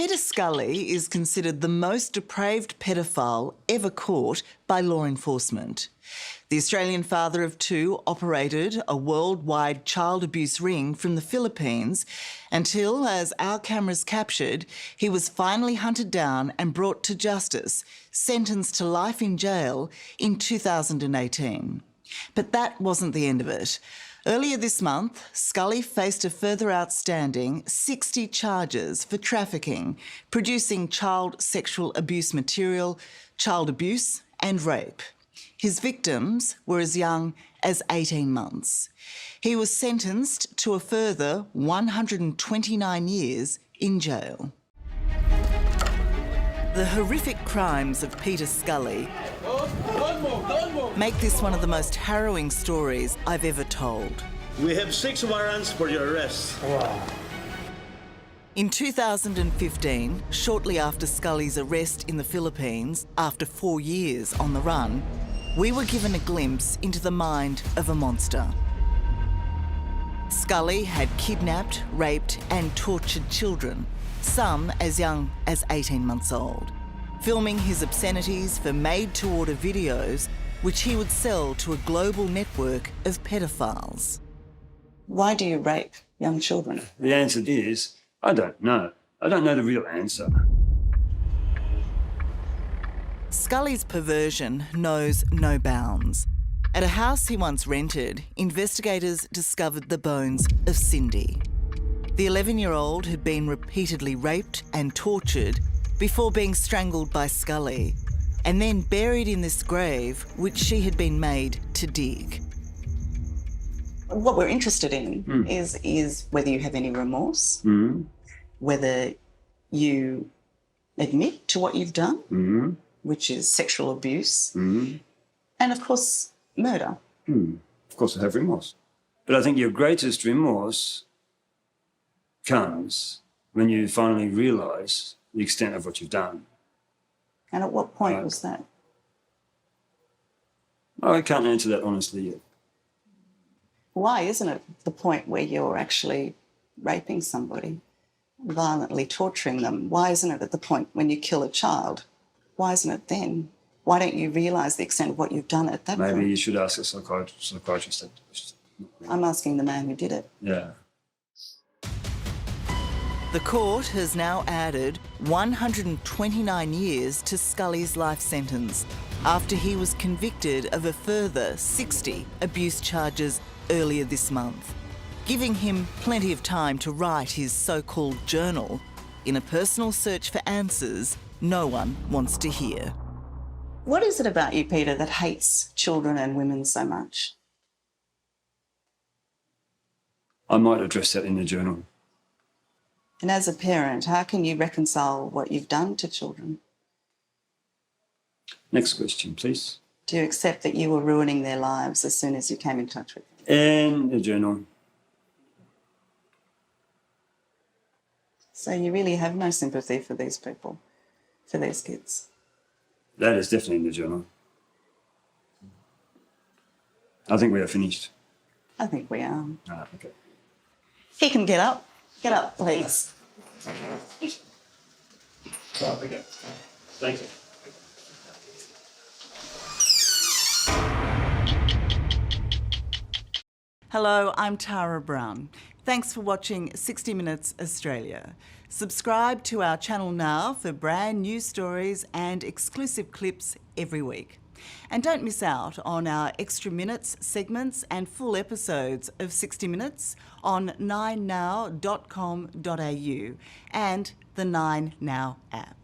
Peter Scully is considered the most depraved pedophile ever caught by law enforcement. The Australian father of two operated a worldwide child abuse ring from the Philippines until, as our cameras captured, he was finally hunted down and brought to justice, sentenced to life in jail in 2018. But that wasn't the end of it. Earlier this month, Scully faced a further outstanding 60 charges for trafficking, producing child sexual abuse material, child abuse and rape. His victims were as young as 18 months. He was sentenced to a further 129 years in jail. The horrific crimes of Peter Scully make this one of the most harrowing stories I've ever told. We have 6 warrants for your arrest. Wow. In 2015, shortly after Scully's arrest in the Philippines, after 4 years on the run, we were given a glimpse into the mind of a monster. Scully had kidnapped, raped and tortured children, some as young as 18 months old, filming his obscenities for made-to-order videos which he would sell to a global network of pedophiles. Why do you rape young children? The answer is, I don't know. I don't know the real answer. Scully's perversion knows no bounds. At a house he once rented, investigators discovered the bones of Cindy. The 11-year-old had been repeatedly raped and tortured before being strangled by Scully, and then buried in this grave which she had been made to dig. What we're interested in is whether you have any remorse, whether you admit to what you've done, which is sexual abuse, and of course, murder. Of course I have remorse. But I think your greatest remorse comes when you finally realise the extent of what you've done. And at what point was that? Oh, I can't answer that honestly yet. Why isn't it the point where you're actually raping somebody, violently torturing them? Why isn't it at the point when you kill a child? Why isn't it then? Why don't you realise the extent of what you've done at that point? Maybe you should ask a psychiatrist that question. I'm asking the man who did it. Yeah. The court has now added 129 years to Scully's life sentence after he was convicted of a further 60 abuse charges earlier this month, giving him plenty of time to write his so-called journal in a personal search for answers no one wants to hear. What is it about you, Peter, that hates children and women so much? I might address that in the journal. And as a parent, how can you reconcile what you've done to children? Next question, please. Do you accept that you were ruining their lives as soon as you came in touch with them? And the journal. So you really have no sympathy for these people, for these kids? That is definitely in the journal. I think we are finished. I think we are. Okay. He can get up. Get up, please. Okay. Thank you. Hello, I'm Tara Brown. Thanks for watching 60 Minutes Australia. Subscribe to our channel now for brand new stories and exclusive clips every week. And don't miss out on our extra minutes, segments and full episodes of 60 Minutes on 9now.com.au and the 9Now app.